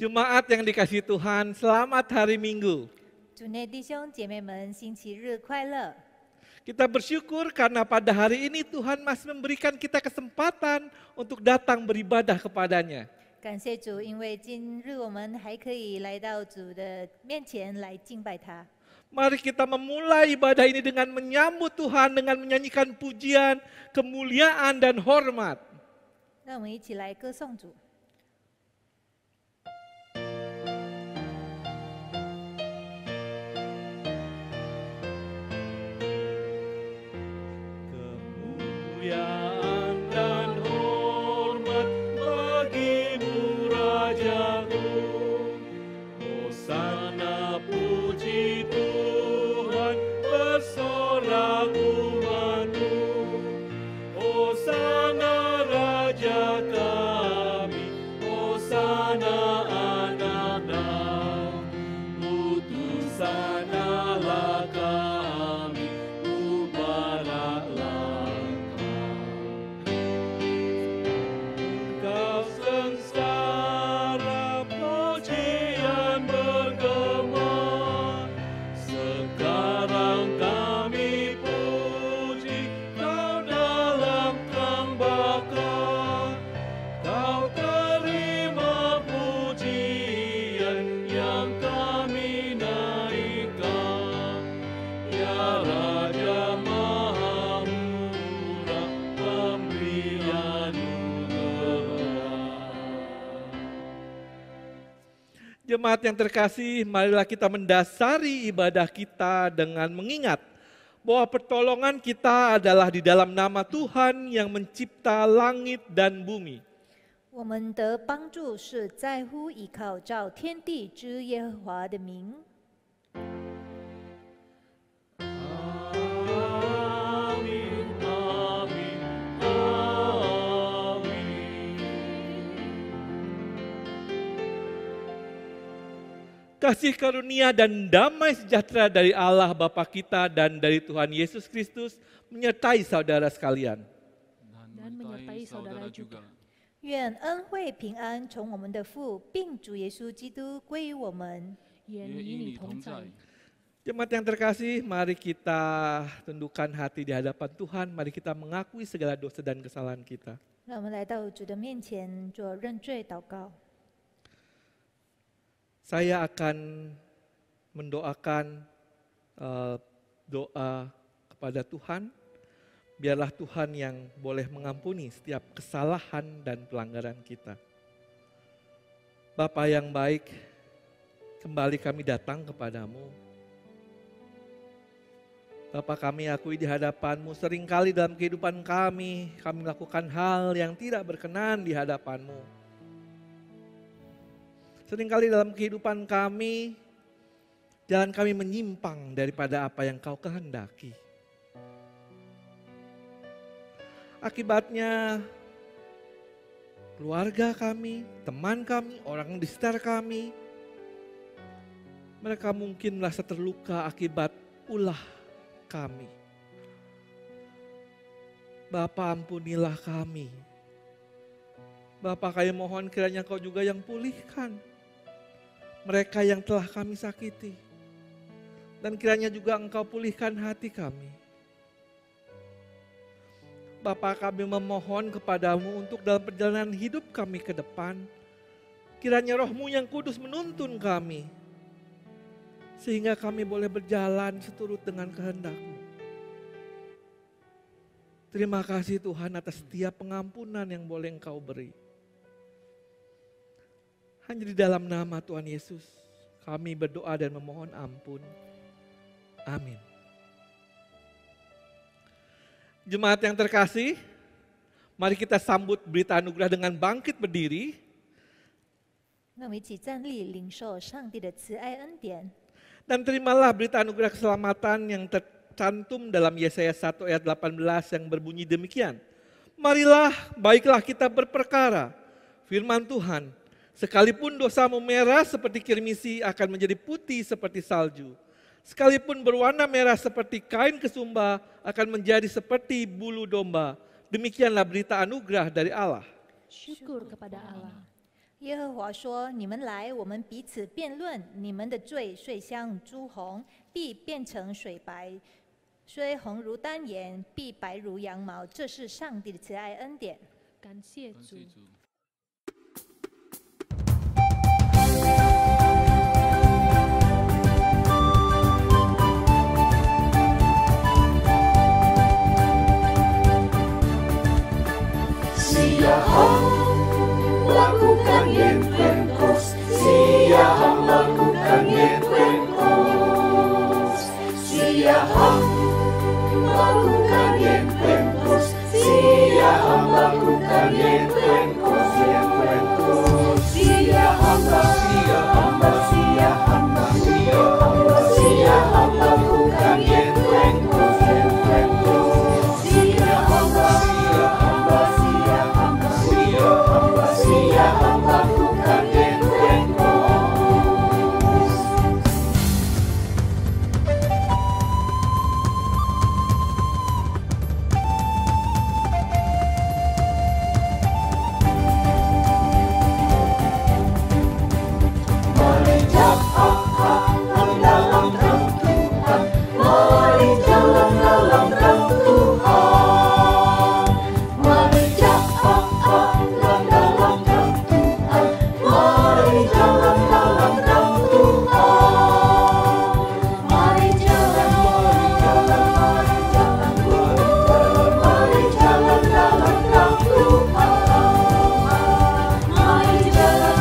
Jemaat yang dikasihi Tuhan, selamat hari Minggu. 主内弟兄姐妹们，星期日快乐！ Kita bersyukur karena pada hari ini Tuhan masih memberikan kita kesempatan untuk datang beribadah kepadanya. 感谢主，因为今日我们还可以来到主的面前来敬拜他。 Mari kita memulai ibadah ini dengan menyambut Tuhan, dengan menyanyikan pujian, kemuliaan dan hormat. 让我们一起来歌颂主。 Kemuliaan dan hormat bagimu Rajaku. Hosana puji Tuhan bersorak umatmu. Hosana Raja kami, Hosana anak Daud. Utusan Allah kami, mubaraklah Kau sengsara pujian bergema. Sekarang kami puji Kau dalam terang bakar. Kau terima pujian yang kami naikkan. Ya Raja Maha Murah, pemberi anugerah. Jemaat yang terkasih, marilah kita mendasari ibadah kita dengan mengingat bahwa pertolongan kita adalah di dalam nama Tuhan yang mencipta langit dan bumi. 我们的帮助是在乎依靠造天地之耶和华的名。 Amin, amin, amin. Kasih karunia dan damai sejahtera dari Allah Bapa kita dan dari Tuhan Yesus Kristus menyertai saudara sekalian. dan menyertai saudara juga. 愿恩惠平安从我们的父并主耶稣基督归于我们。 愿与你同在。 Jemaat yang terkasih, mari kita tundukkan hati di hadapan Tuhan. Mari kita mengakui segala dosa dan kesalahan kita. 让我们来到主的面前做认罪祷告。 Saya akan mendoakan doa kepada Tuhan. Biarlah Tuhan yang boleh mengampuni setiap kesalahan dan pelanggaran kita. Bapa yang baik, kembali kami datang kepadamu. Bapa, kami akui di hadapan-Mu seringkali dalam kehidupan kami melakukan hal yang tidak berkenan di hadapan-Mu. Seringkali dalam kehidupan kami, jalan kami menyimpang daripada apa yang Kau kehendaki. Akibatnya, keluarga kami, teman kami, orang di sekitar kami, mereka mungkin merasa terluka akibat ulah kami. Bapa, ampunilah kami. Bapa, kami mohon kiranya Kau juga yang pulihkan mereka yang telah kami sakiti. Dan kiranya juga Engkau pulihkan hati kami. Bapa, kami memohon kepadamu untuk dalam perjalanan hidup kami ke depan, kiranya Roh-Mu yang kudus menuntun kami, sehingga kami boleh berjalan seturut dengan kehendak-Mu. Terima kasih Tuhan atas setiap pengampunan yang boleh Engkau beri. Hanya di dalam nama Tuhan Yesus kami berdoa dan memohon ampun. Amin. Jemaat yang terkasih, mari kita sambut berita anugerah dengan bangkit berdiri. 让我们一起站立，领受上帝的慈爱恩典。 Dan terimalah berita anugerah keselamatan yang tercantum dalam Yesaya 1 ayat 18 yang berbunyi demikian. Marilah, baiklah kita berperkara, firman Tuhan, sekalipun dosamu merah seperti kirmisi akan menjadi putih seperti salju. Sekalipun berwarna merah seperti kain kesumba akan menjadi seperti bulu domba. Demikianlah berita anugerah dari Allah. Syukur kepada Allah. 耶和华说：“你们来，我们彼此辩论。你们的罪虽像朱红，必变成水白；虽红如丹颜，必白如羊毛。”这是上帝的慈爱恩典。感谢主。感谢主。Siapa lakukan yang Pentekost, siapa lakukan yang Pentekost, siapa lakukan yang Pentekost, siapa lakukan yang Pentekost, yang Pentekost, siapa lakukan yang Pentekost, yang Pentekost, siapa lakukan yang Pentekost. Mari jalan dalam terang Tuhan, mari jalan dalam terang Tuhan, mari jalan dalam terang Tuhan, mari jalan dalam terang Tuhan, mari jalan dalam terang Tuhan, mari jalan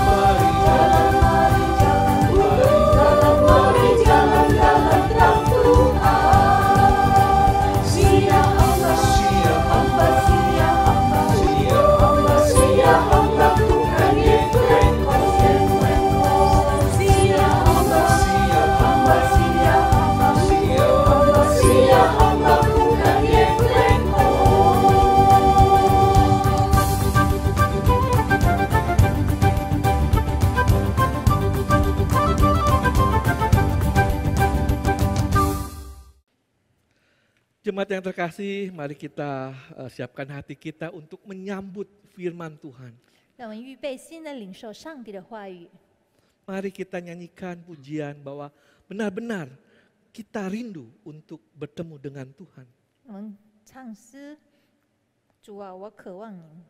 Jemaat yang terkasih, mari kita siapkan hati kita untuk menyambut firman Tuhan. 让我们预备心的领受上帝的话语。 Mari kita nyanyikan pujian bahwa benar-benar kita rindu untuk bertemu dengan Tuhan. 我们唱诗：主啊，我渴望你。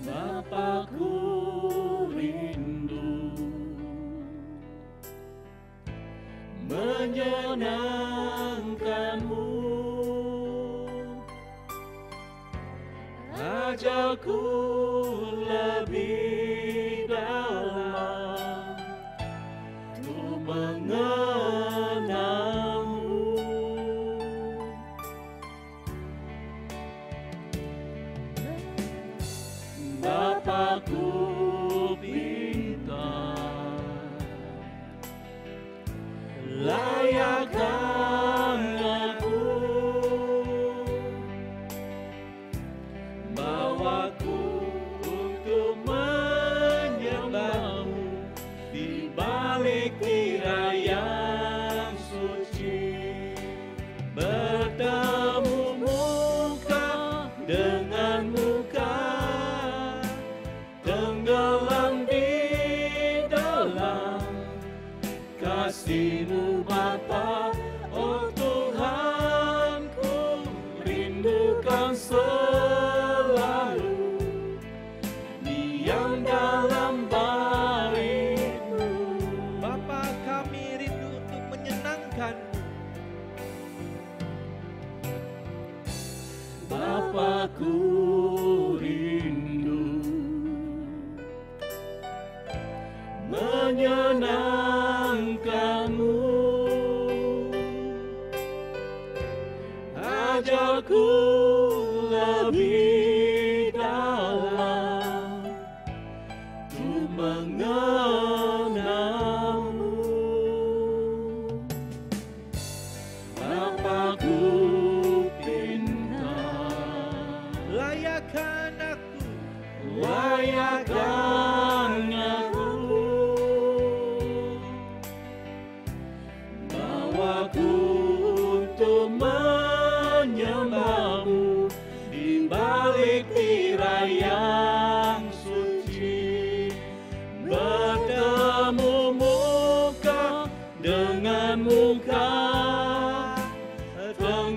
Bapakku rindu menyenangkanmu, ajakku lebih dalam untuk mengenalmu. Bapakku pintar, layakkan aku, bawaku untuk menyembahmu di balik tirai yang suci, bertemu muka dengan muka, tenggelam di dalam kasih-Mu Bapa. Oh Tuhanku, rindukan selalu diam dalam bait-Mu. Bapa, kami rindu untuk menyenangkan-Mu. Bapakku rindu menyenangkan-Mu, ajakku lebih dalam untuk mengenal-Mu.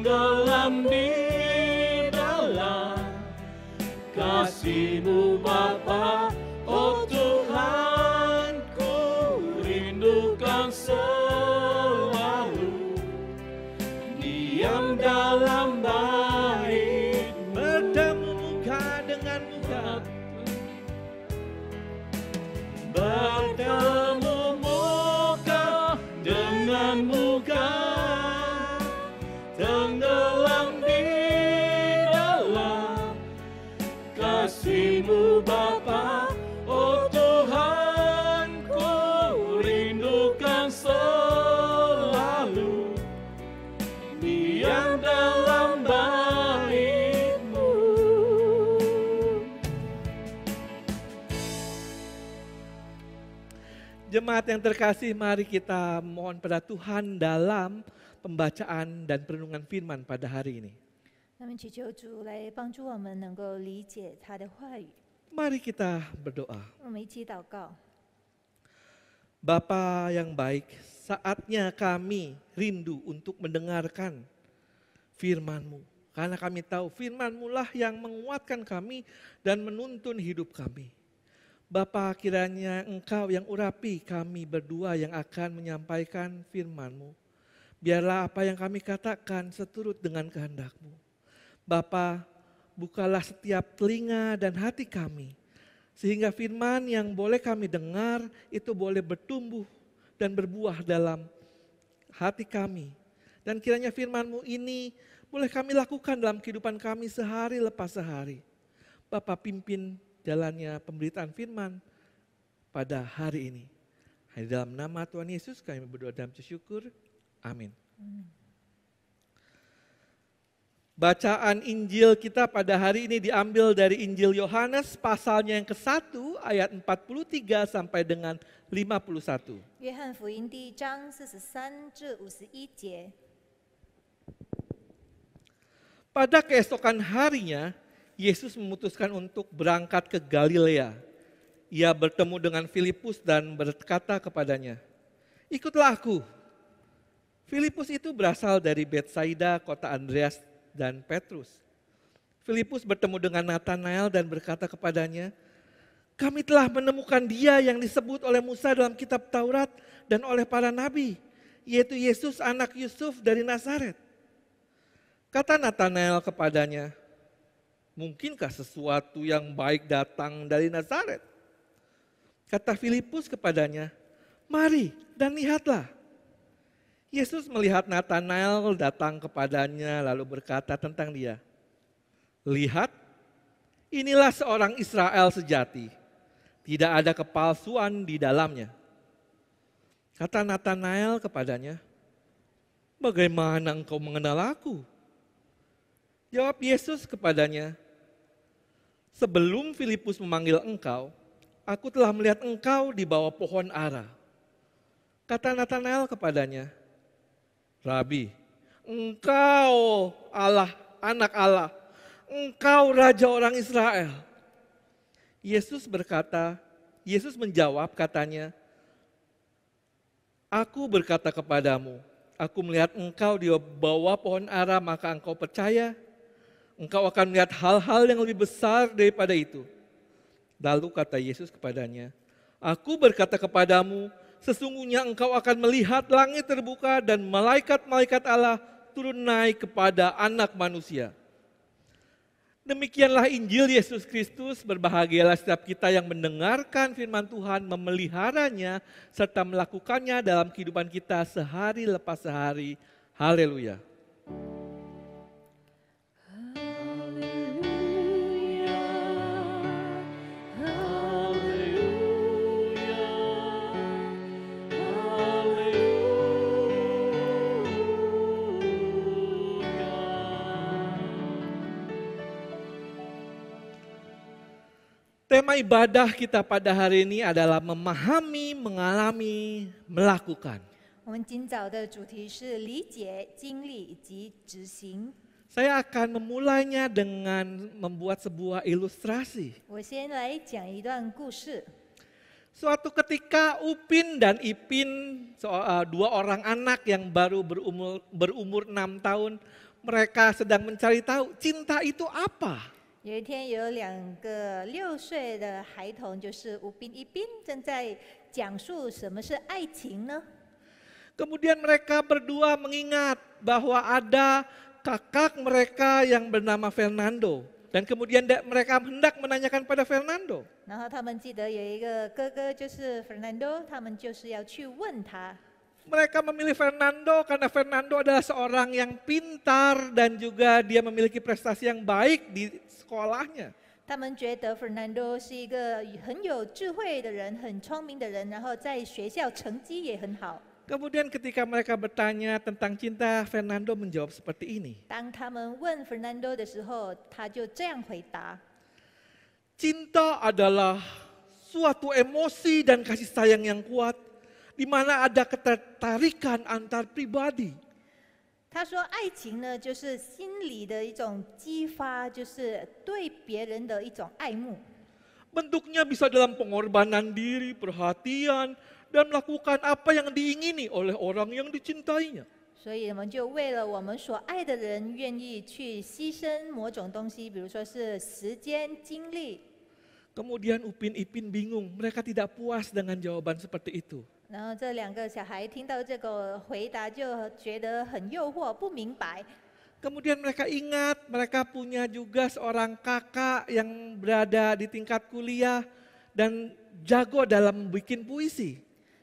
tenggelam di dalam kasih-Mu Bapa. Oh Tuhan, ku rindukan selalu diam dalam bait-Mu. Bertemu muka dengan muka, bertemu muka dengan muka, tenggelam di dalam kasih-Mu Bapa. Oh Tuhan, ku rindukan selalu diam dalam bait-Mu. Jemaat yang terkasih, mari kita mohon pada Tuhan dalam pembacaan dan perenungan firman pada hari ini. 那么祈求主来帮助我们能够理解他的话语。 Mari kita berdoa. 我们一起祷告。 Bapa yang baik, saatnya kami rindu untuk mendengarkan firman-Mu. Karena kami tahu firman-Mu lah yang menguatkan kami dan menuntun hidup kami. Bapa, kiranya Engkau yang urapi kami berdua yang akan menyampaikan firman-Mu. Biarlah apa yang kami katakan seturut dengan kehendak-Mu. Bapa, bukalah setiap telinga dan hati kami, sehingga firman yang boleh kami dengar itu boleh bertumbuh dan berbuah dalam hati kami. Dan kiranya firman-Mu ini boleh kami lakukan dalam kehidupan kami sehari lepas sehari. Bapa, pimpin jalannya pemberitaan firman pada hari ini. Hanya dalam nama Tuhan Yesus kami berdoa dan bersyukur. Amin. Bacaan Injil kita pada hari ini diambil dari Injil Yohanes pasalnya yang ke-1 ayat 43 sampai dengan 51. 约翰福音第1章43至51节。 Pada keesokan harinya, Yesus memutuskan untuk berangkat ke Galilea. Ia bertemu dengan Filipus dan berkata kepadanya, "Ikutlah aku." Filipus itu berasal dari Betsaida, kota Andreas dan Petrus. Filipus bertemu dengan Natanael dan berkata kepadanya, "Kami telah menemukan Dia yang disebut oleh Musa dalam kitab Taurat dan oleh para nabi, yaitu Yesus anak Yusuf dari Nazaret." Kata Natanael kepadanya, "Mungkinkah sesuatu yang baik datang dari Nazaret?" Kata Filipus kepadanya, "Mari dan lihatlah." Yesus melihat Natanael datang kepadanya lalu berkata tentang dia, "Lihat, inilah seorang Israel sejati, tidak ada kepalsuan di dalamnya." Kata Natanael kepadanya, "Bagaimana engkau mengenal aku?" Jawab Yesus kepadanya, "Sebelum Filipus memanggil engkau, aku telah melihat engkau di bawah pohon ara." Kata Natanael kepadanya, "Rabi, engkau Allah, anak Allah, engkau Raja orang Israel." Yesus menjawab katanya, "Aku berkata kepadamu, aku melihat engkau di bawah pohon ara, maka engkau percaya. Engkau akan melihat hal-hal yang lebih besar daripada itu." Lalu kata Yesus kepadanya, "Aku berkata kepadamu, sesungguhnya engkau akan melihat langit terbuka dan malaikat-malaikat Allah turun naik kepada Anak Manusia." Demikianlah Injil Yesus Kristus. Berbahagialah setiap kita yang mendengarkan firman Tuhan, memeliharanya, serta melakukannya dalam kehidupan kita sehari lepas sehari. Haleluya. Tema ibadah kita pada hari ini adalah memahami, mengalami, melakukan. 我们今早的主题是理解、经历以及执行。 Saya akan memulainya dengan membuat sebuah ilustrasi. 我先来讲一段故事。 Suatu ketika Upin dan Ipin, dua orang anak yang baru berumur 6 tahun, mereka sedang mencari tahu cinta itu apa. 有一天，有2个6岁的孩童，就是吴斌、一斌，正在讲述什么是爱情呢？ Kemudian mereka berdua mengingat bahwa ada kakak mereka yang bernama Fernando. Dan kemudian mereka hendak menanyakan pada Fernando. 然后他们记得有一个哥哥，就是 Fernando， 他们就是要去问他。 Mereka memilih Fernando karena Fernando adalah seorang yang pintar dan juga dia memiliki prestasi yang baik di sekolahnya. 他们觉得 Fernando 是一个很有智慧的人，很聪明的人，然后在学校成绩也很好。 Kemudian ketika mereka bertanya tentang cinta, Fernando menjawab seperti ini. 当他们问 Fernando 的时候，他就这样回答： Cinta adalah suatu emosi dan kasih sayang yang kuat, di mana ada ketertarikan antar pribadi. 他说，爱情呢，就是心理的一种激发，就是对别人的一种爱慕。 Bentuknya bisa dalam pengorbanan diri, perhatian, dan melakukan apa yang diingini oleh orang yang dicintainya. 所以我们就为了我们所爱的人，愿意去牺牲某种东西，比如说是时间、精力。 Kemudian Upin Ipin bingung, mereka tidak puas dengan jawaban seperti itu. 然后这2个小孩听到这个回答，就觉得很诱惑，不明白。 Kemudian mereka ingat, mereka punya juga seorang kakak yang berada di tingkat kuliah dan jago dalam bikin puisi.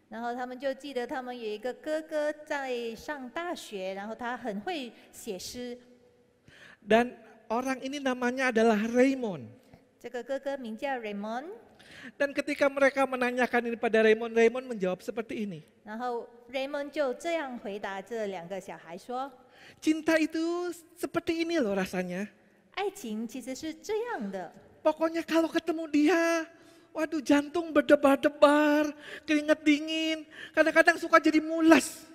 然后他们就记得他们有一个哥哥在上大学，然后他很会写诗。 Dan orang ini namanya adalah Raymond. 这个哥哥名叫 Raymond。 Dan ketika mereka menanyakan ini pada Raymond, Raymond menjawab seperti ini. 然后 Raymond 就这样回答这2个小孩说： Cinta itu seperti ini loh rasanya. 爱情其实是这样的， Pokoknya kalau ketemu dia, waduh jantung berdebar-debar, keringat dingin, kadang-kadang suka jadi mulas.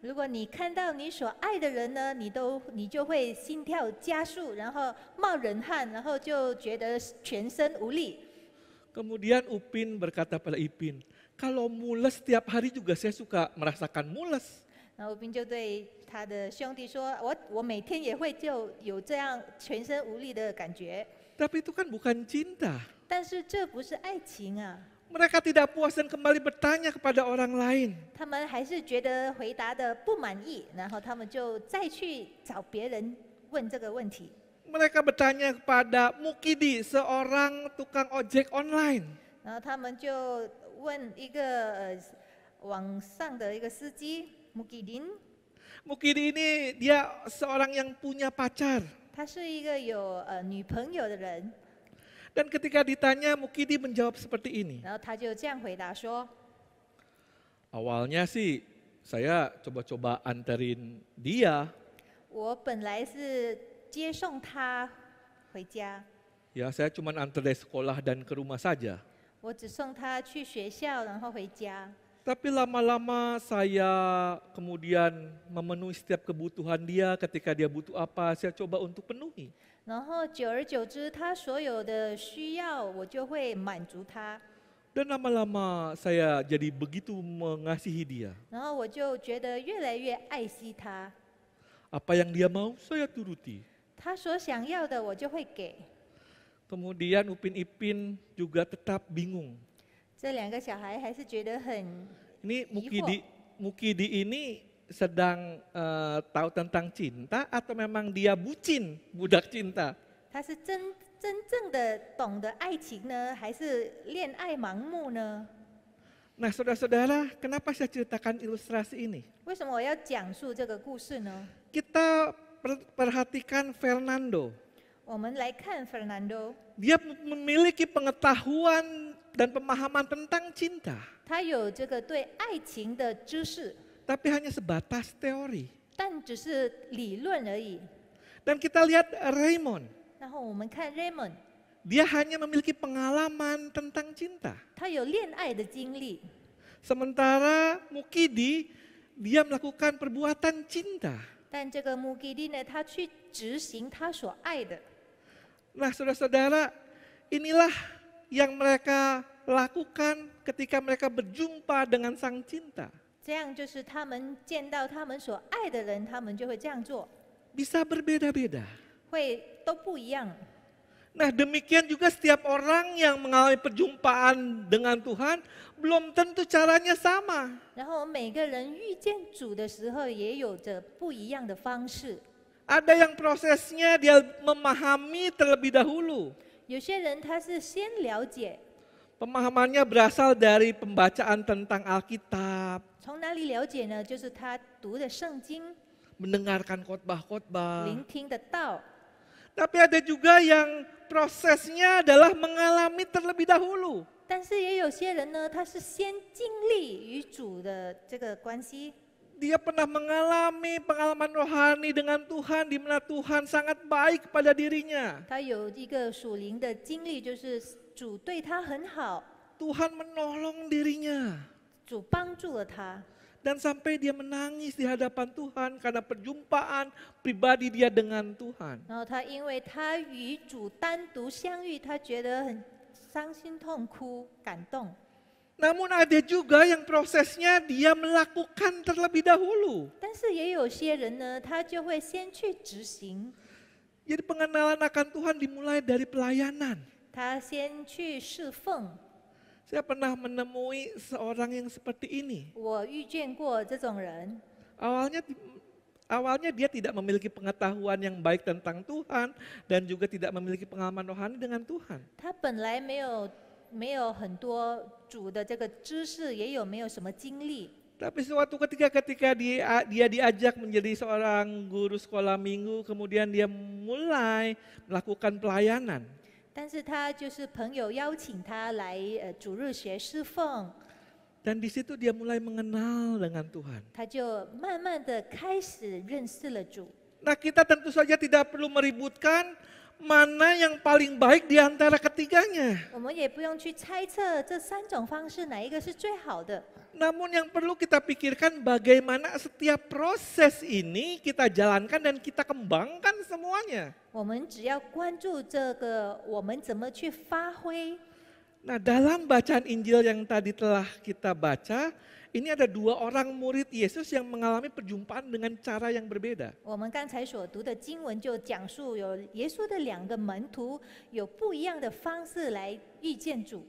如果你看到你所爱的人呢，你就会心跳加速，然后冒冷汗，然后就觉得全身无力。 Kemudian Upin berkata pada Ipin, kalau mules setiap hari juga saya suka merasakan mules. 然后斌就对他的兄弟说：“我每天也会就有这样全身无力的感觉， Tapi itu kan bukan cinta. 但是这不是爱情啊！ Mereka tidak puas dan kembali bertanya kepada orang lain. 他们还是觉得回答的不满意，然后他们就再去找别人问这个问题。 Mereka bertanya kepada Mukidi, seorang tukang ojek online. 然后他们就问一个网上的一个司机 Mukidin， Mukidi ini dia seorang yang punya pacar. 他是一个有女朋友的人， Dan ketika ditanya, Mukidi menjawab seperti ini. 然后他就这样回答说： Awalnya sih saya coba-coba anterin dia. 我本来是接送他回家， Ya saya cuma antar dari sekolah dan ke rumah saja. 我只送他去学校，然后回家。 Tapi lama-lama saya kemudian memenuhi setiap kebutuhan dia, ketika dia butuh apa saya coba untuk penuhi. 然后久而久之，他所有的需要我就会满足他， Dan lama-lama saya jadi begitu mengasihi dia. 然后我就觉得越来越爱惜他。 Apa yang dia mau saya turuti. 他所想要的我就会给。 Kemudian Upin Ipin juga tetap bingung. 这2个小孩还是觉得很 Ini 疑惑。 Mukidi ini sedang tahu tentang cinta atau memang dia bucin, budak cinta? 他是真正的懂得爱情呢，还是恋爱盲目呢？ Nah saudara-saudara, kenapa saya ceritakan ilustrasi ini? 为什么我要讲述这个故事呢？ Kita perhatikan Fernando. 我们来看 Fernando， Dia memiliki pengetahuan dan pemahaman tentang cinta. 他有这个对爱情的知识， Tapi hanya sebatas teori. 但只是理论而已。 Dan kita lihat Raymond. 然后我们看 Raymond， Dia hanya memiliki pengalaman tentang cinta. 他有恋爱的经历， Sementara Mukidi, dia melakukan perbuatan cinta. 但这个穆基蒂呢，他去执行他所爱的。 Nah saudara-saudara, inilah yang mereka lakukan ketika mereka berjumpa dengan sang cinta. 这样就是他们见到他们所爱的人，他们就会这样做。bisa berbeda-beda. 会都不一样。 Nah demikian juga setiap orang yang mengalami perjumpaan dengan Tuhan belum tentu caranya sama. 然后每个人遇见主的时候，也有着不一样的方式。 Ada yang prosesnya dia memahami terlebih dahulu. 有些人他是先了解， Pemahamannya berasal dari pembacaan tentang Alkitab, 从哪里了解呢？就是他读的圣经， mendengarkan khotbah-khotbah. 聆听的道。 Tapi ada juga yang prosesnya adalah mengalami terlebih dahulu. 但是也有些人呢，他是先经历与主的这个关系， Dia pernah mengalami pengalaman rohani dengan Tuhan di mana Tuhan sangat baik kepada dirinya. 他有一个属灵的经历，就是主对他很好， Tuhan menolong dirinya. 主帮助了他， Dan sampai dia menangis di hadapan Tuhan karena perjumpaan pribadi dia dengan Tuhan. 然后他因为他与主单独相遇，他觉得很伤心、痛哭、感动。 Namun ada juga yang prosesnya dia melakukan terlebih dahulu. 但是也有些人呢，他就会先去执行， Jadi pengenalan akan Tuhan dimulai dari pelayanan. 他先去侍奉。 Saya pernah menemui seorang yang seperti ini. 我遇见过这种人， Awalnya dia tidak memiliki pengetahuan yang baik tentang Tuhan dan juga tidak memiliki pengalaman rohani dengan Tuhan. 他本来没有很多主的这个知识，也没有什么经历。 Tapi suatu ketika dia diajak menjadi seorang guru sekolah minggu, kemudian dia mulai melakukan pelayanan. 但是他就是朋友邀请他来主日学侍奉， Dan di situ dia mulai mengenal dengan Tuhan. 他就慢慢的开始认识了主。 Nah kita tentu saja tidak perlu meributkan mana yang paling baik di antara ketiganya. 我们也不用去猜测这三种方式哪一个是最好的。 Namun yang perlu kita pikirkan bagaimana setiap proses ini kita jalankan dan kita kembangkan semuanya. 我们只要关注这个，我们怎么去发挥。 Nah dalam bacaan Injil yang tadi telah kita baca, ini ada dua orang murid Yesus yang mengalami perjumpaan dengan cara yang berbeda. 我们刚才所读的经文就讲述有耶稣的两个门徒有不一样的方式来遇见主。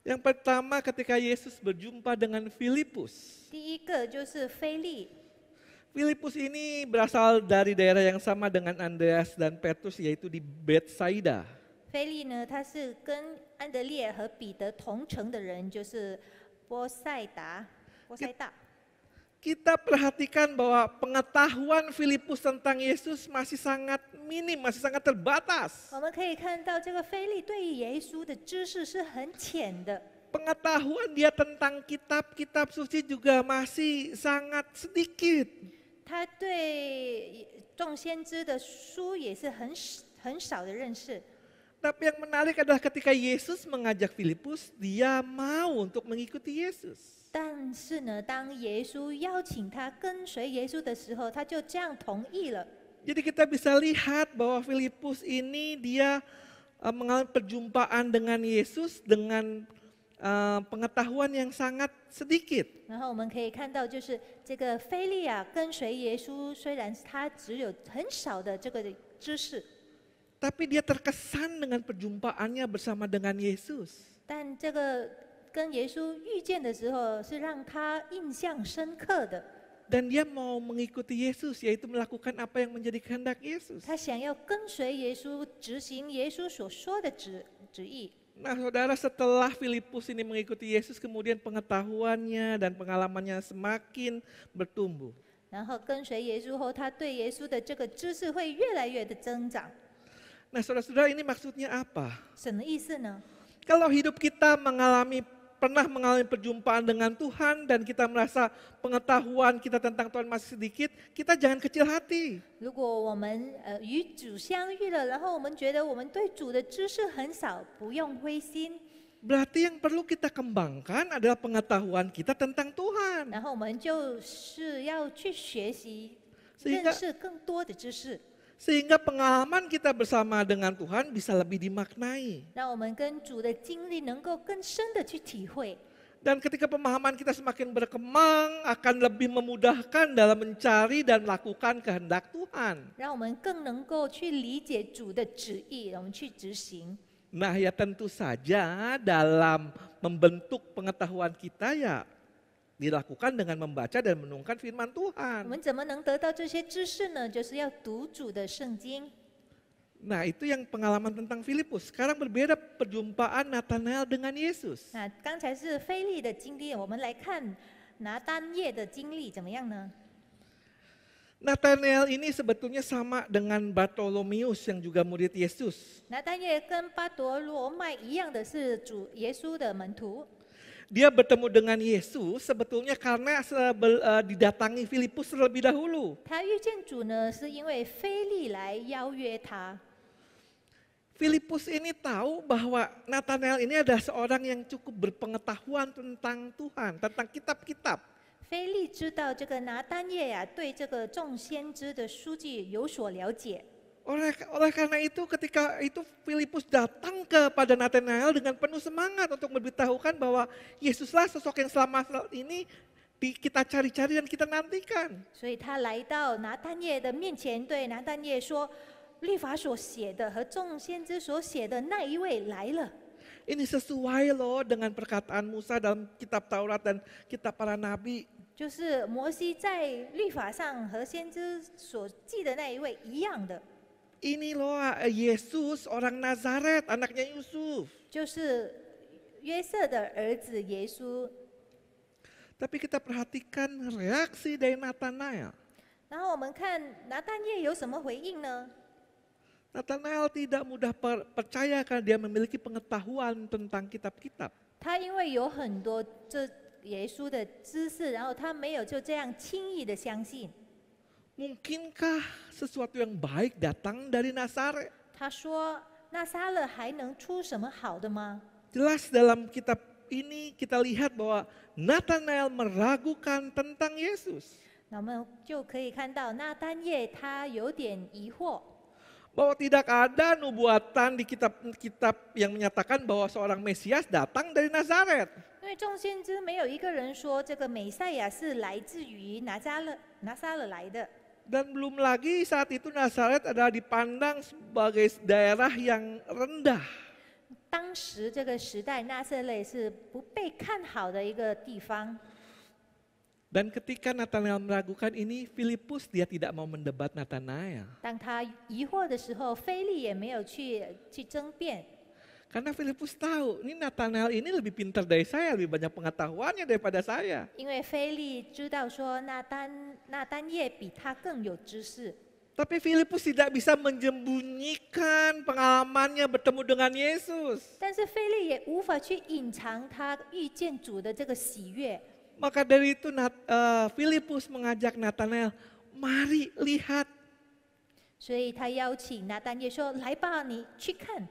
Yang pertama ketika Yesus berjumpa dengan Filipus. 第一个就是腓利， Filipus ini berasal dari daerah yang sama dengan Andreas dan Petrus yaitu di Betsaida. 腓利呢，他是跟安德烈和彼得同城的人，就是波塞大。 Kita perhatikan bahwa pengetahuan Filipus tentang Yesus masih sangat minim, masih sangat terbatas. 我们可以看到，这个腓利对于耶稣的知识是很浅的， Pengetahuan dia tentang kitab-kitab suci juga masih sangat sedikit. 他对众先知的书也是很少的认识。 Tapi yang menarik adalah ketika Yesus mengajak Filipus, dia mau untuk mengikuti Yesus. 但是呢，当耶稣邀请他跟随耶稣的时候，他就这样同意了。 Jadi kita bisa lihat bahwa Filipus ini dia mengalami perjumpaan dengan Yesus dengan pengetahuan yang sangat sedikit. 然后我们可以看到，就是这个腓利啊，跟随耶稣，虽然他只有很少的这个知识， Tapi dia terkesan dengan perjumpaannya bersama dengan Yesus. 但这个跟耶稣遇见的时候，是让他印象深刻的。 Dan dia mau mengikuti Yesus, yaitu melakukan apa yang menjadi kehendak Yesus. 他想要跟随耶稣，执行耶稣所说的旨意。 Nah saudara, setelah Filipus ini mengikuti Yesus, kemudian pengetahuannya dan pengalamannya semakin bertumbuh. 然后跟随耶稣后，他对耶稣的这个知识会越来越的增长。 Nah saudara-saudara, ini maksudnya apa? 什么意思呢？ Kalau hidup kita pernah mengalami perjumpaan dengan Tuhan dan kita merasa pengetahuan kita tentang Tuhan masih sedikit, kita jangan kecil hati. 如果我们与主相遇了，然后我们觉得我们对主的知识很少，不用灰心。 Berarti yang perlu kita kembangkan adalah pengetahuan kita tentang Tuhan. 然后我们就是要去学习， Sehingga- 认识更多的知识， Sehingga pengalaman kita bersama dengan Tuhan bisa lebih dimaknai. 让我们跟主的经历能够更深的去体会。Dan ketika pemahaman kita semakin berkembang, akan lebih memudahkan dalam mencari dan melakukan kehendak Tuhan. 让我们更能够去理解主的旨意，我们去执行。 Nah ya tentu saja dalam membentuk pengetahuan kita ya dilakukan dengan membaca dan menungkan firman 我 Tuhan. 们怎么能得到这些知识呢？就是要读主的圣经。 Nah itu yang pengalaman tentang Filipus. Sekarang berbeda perjumpaan Nathanael dengan Yesus. 那刚才是菲利的经历，我们来看拿单叶的经历怎么样呢？ Nathanael ini sebetulnya sama dengan Bartolomeus yang juga murid Yesus. 拿单叶跟巴夺罗麦一样的是主耶稣的门徒， Dia bertemu dengan Yesus sebetulnya karena didatangi Filipus terlebih dahulu. 他遇见主呢，是因为菲利来邀约他。 Filipus ini tahu bahwa Nathanael ini adalah seorang yang cukup berpengetahuan tentang Tuhan, tentang kitab-kitab. 菲利知道这个拿单叶呀、对这个众先知的书记有所了解， Oleh karena itu ketika itu Filipus datang kepada Nathanael dengan penuh semangat untuk memberitahukan bahwa Yesuslah sosok yang selama ini kita cari-cari dan kita nantikan. 所以他来到拿单叶的面前，对拿单叶说：“律法所写的和众先知所写的那一位来了。” Ini sesuai loh dengan perkataan Musa dalam kitab Taurat dan kitab para nabi. 就是摩西在律法上和先知所记的那一位一样的， Ini loh Yesus orang Nazaret, anaknya Yusuf. 就是约瑟的儿子耶稣。 Tapi kita perhatikan reaksi dari Nathanael. 然后我们看拿单叶有什么回应呢？ Nathanael tidak mudah percaya karena dia memiliki pengetahuan tentang kitab-kitab. 他因为有很多这耶稣的知识，然后他没有就这样轻易的相信。 Mungkinkah sesuatu yang baik datang dari Nazaret? 他说：“那撒勒还能出什么好的吗？” Jelas dalam kitab ini kita lihat bahwa Nathanael meragukan tentang Yesus. 那我们就可以看到拿单叶他有点疑惑， Bahwa tidak ada nubuatan di kitab-kitab yang menyatakan bahwa seorang Mesias datang dari Nazaret. 因为众先知没有一个人说这个美赛亚是来自于拿撒勒来的。 Dan belum lagi saat itu Nazaret adalah dipandang sebagai daerah yang rendah. 当时这个时代，拿撒勒是不被看好的一个地方。 Dan ketika Nathanael meragukan ini, Filipus dia tidak mau mendebat Nathanael. 当他疑惑的时候，菲利也没有去争辩， Karena Filipus tahu, ini Nathanael ini lebih pintar dari saya, lebih banyak pengetahuannya daripada saya. 因为菲利知道说那单叶比他更有知识。 Tapi Filipus tidak bisa menyembunyikan pengalamannya bertemu dengan Yesus. 但是菲利也无法去隐藏他遇见主的这个喜悦， Maka dari itu Filipus mengajak Nathanael, mari lihat. 所以他邀请拿单叶说：“来吧，你去看。”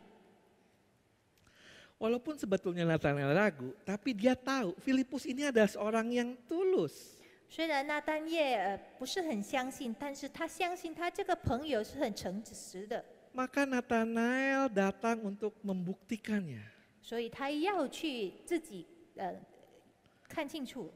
Walaupun sebetulnya Nathanael ragu, tapi dia tahu Filipus ini adalah seorang yang tulus. 虽然拿单叶不是很相信，但是他相信他这个朋友是很诚实的， Maka Nathanael datang untuk membuktikannya. 所以他要去自己看清楚。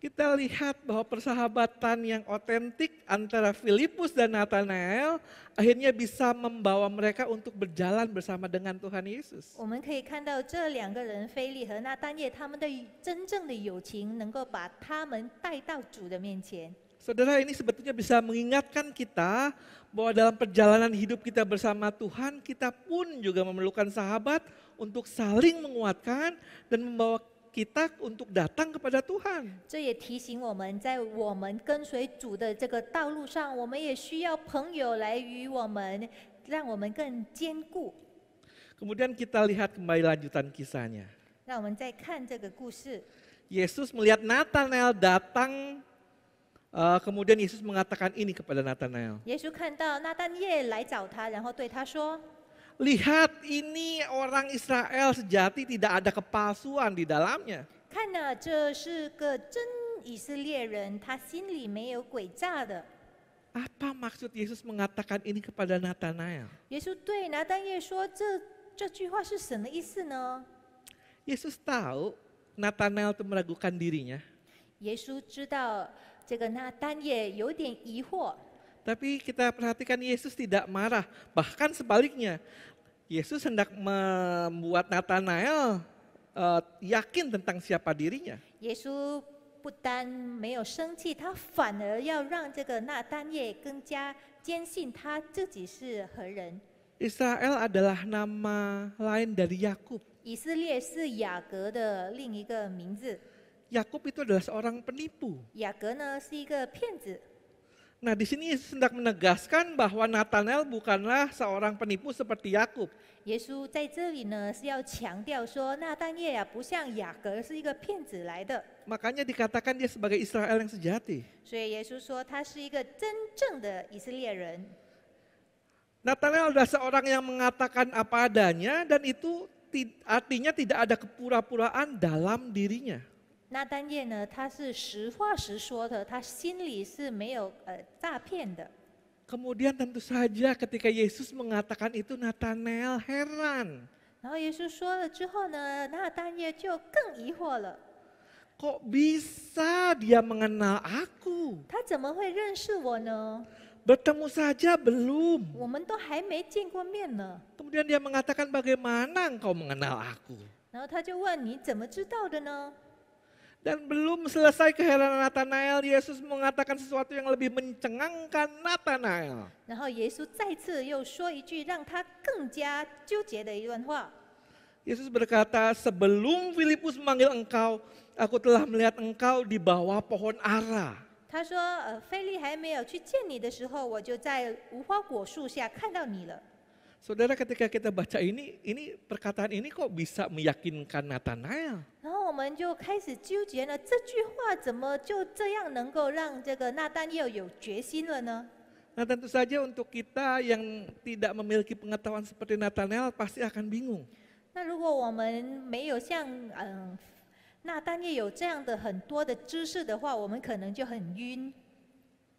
Kita lihat bahwa persahabatan yang otentik antara Filipus dan Nathanael akhirnya bisa membawa mereka untuk berjalan bersama dengan Tuhan Yesus. 我们可以看到这两个人菲利和拿单叶他们的真正的友情，能够把他们带到主的面前。 Saudara, ini sebetulnya bisa mengingatkan kita bahwa dalam perjalanan hidup kita bersama Tuhan, kita pun juga memerlukan sahabat untuk saling menguatkan dan membawa kita untuk datang kepada Tuhan. 这也提醒我们在我们跟随主的这个道路上，我们也需要朋友来与我们，让我们更坚固。 Kemudian kita lihat kembali lanjutan kisahnya. 让我们再看这个故事。 Yesus melihat Nathanael datang, kemudian Yesus mengatakan ini kepada Nathanael. 耶稣看到拿单叶来找他，然后对他说：“ Lihat, ini orang Israel sejati, tidak ada kepalsuan di dalamnya. 看呐，这是个真以色列人，他心里没有诡诈的。” Apa maksud Yesus mengatakan ini kepada Nathanael? 耶稣对拿单叶说：“这句话是什么意思呢？” Yesus tahu Natanael itu meragukan dirinya. 耶稣知道这个那单也有点疑惑， Tapi kita perhatikan Yesus tidak marah. Bahkan sebaliknya, Yesus hendak membuat Natanael yakin tentang siapa dirinya. 耶稣不单没有生气，他反而要让这个那单叶更加坚信他自己是何人。 Israel adalah nama lain dari Yakub. 以色列是雅各的另一个名字， Yakub itu adalah seorang penipu. 雅各呢是一个骗子。 Nah, di sini Yesus hendak menegaskan bahwa Natanael bukanlah seorang penipu seperti Yakub. 耶稣在这里呢是要强调说，那单叶呀不像雅各是一个骗子来的， Makanya dikatakan dia sebagai Israel yang sejati. 所以耶稣说他是一个真正的以色列人。 Natanael adalah seorang yang mengatakan apa adanya dan itu artinya tidak ada kepura-puraan dalam dirinya. 那单叶呢，他是实话实说的，他心里是没有诈骗的。 Kemudian tentu saja ketika Yesus mengatakan itu Natanael heran. 然后耶稣说了之后呢，那单叶就更疑惑了， Kok bisa dia mengenal aku? 他怎么会认识我呢？ Bertemu saja belum. 我们都还没见过面呢。 Kemudian dia mengatakan bagaimana engkau mengenal aku? 然后他就问你怎么知道的呢？ Dan belum selesai keheranan Natanael, Yesus mengatakan sesuatu yang lebih mencengangkan Natanael. 然后耶稣再次又说一句让他更加纠结的一段话。 Yesus berkata, sebelum Filipus memanggil engkau, aku telah melihat engkau di bawah pohon ara. 他说：“菲利还没有去见你的时候，我就在无花果树下看到你了。” Saudara, ketika kita baca ini perkataan ini kok bisa meyakinkan Natanael? 然后我们就开始纠结呢，这句话怎么就这样能够让这个那单叶有决心了呢？ Nah, tentu saja untuk kita yang tidak memiliki pengetahuan seperti Natanael pasti akan bingung. 那如果我们没有像那单叶有这样的很多的知识的话，我们可能就很晕。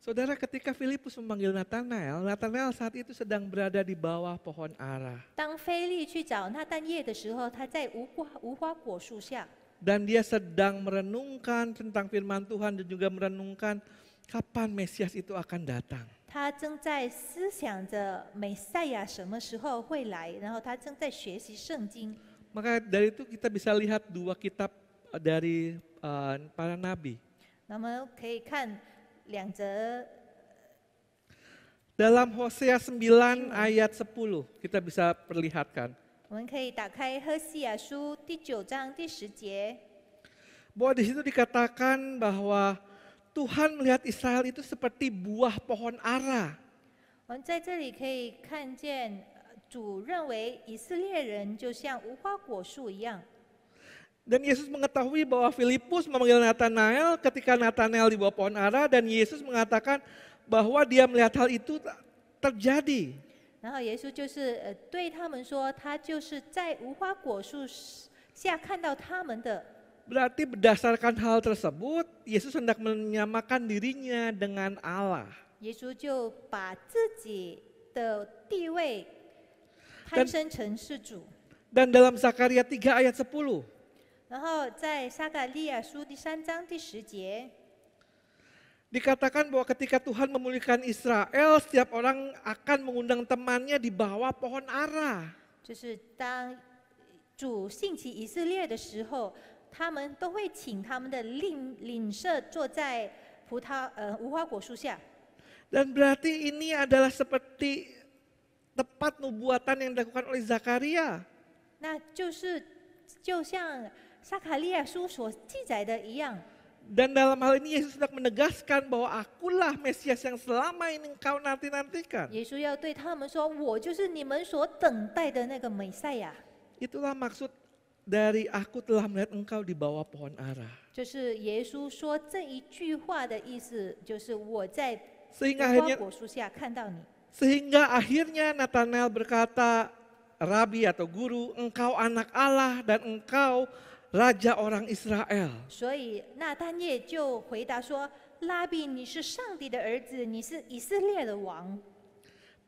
Saudara, ketika Filipus memanggil Natanael, Natanael saat itu sedang berada di bawah pohon ara. 当菲利去找那单叶的时候，他在无花果树下， Dan dia sedang merenungkan tentang firman Tuhan dan juga merenungkan kapan Mesias itu akan datang. 他正在思想着美赛亚什么时候会来，然后他正在学习圣经。 Maka dari itu kita bisa lihat dua kitab dari para nabi. 那么可以看两则 Dalam Hosea 9 ayat 10 kita bisa perlihatkan 我们可以打开《何西亚书》第9章第10节， bahwa di situ dikatakan bahwa Tuhan melihat Israel itu seperti buah pohon ara. 我们在这里可以看见，主认为以色列人就像无花果树一样。 Dan Yesus mengetahui bahwa Filipus memanggil Natanael ketika Natanael di bawah pohon ara dan Yesus mengatakan bahwa dia melihat hal itu terjadi. 然后耶稣就是对他们说，他就是在无花果树下看到他们的。 Berarti berdasarkan hal tersebut, Yesus hendak menyamakan dirinya dengan Allah. 耶稣就把自己的地位攀升成是主。 Dan dalam Zakaria 3 ayat 10, 然后在撒该利亚书第3章第10节， dikatakan bahwa ketika Tuhan memulihkan Israel, setiap orang akan mengundang temannya di bawah pohon ara. 就是当主兴起以色列的时候，他们都会请他们的领舍坐在无花果树下。 Dan berarti ini adalah seperti tepat nubuatan yang dilakukan oleh Zakaria. 那就是就像撒卡利亚书所记载的一样。 Dan dalam hal ini Yesus sedang menegaskan bahwa akulah Mesias yang selama ini engkau nanti-nantikan. 耶稣要对他们说：“我就是你们所等待的那个美赛亚。” Itulah maksud dari aku telah melihat engkau di bawah pohon ara. 就是耶稣说这一句话的意思，就是我在 Sehingga 无花 akhirnya 果树下看到你。 Sehingga akhirnya Natanael berkata, Rabi atau guru, engkau anak Allah dan engkau raja orang Israel. 所以那单叶就回答说：“拉比，你是上帝的儿子，你是以色列的王。”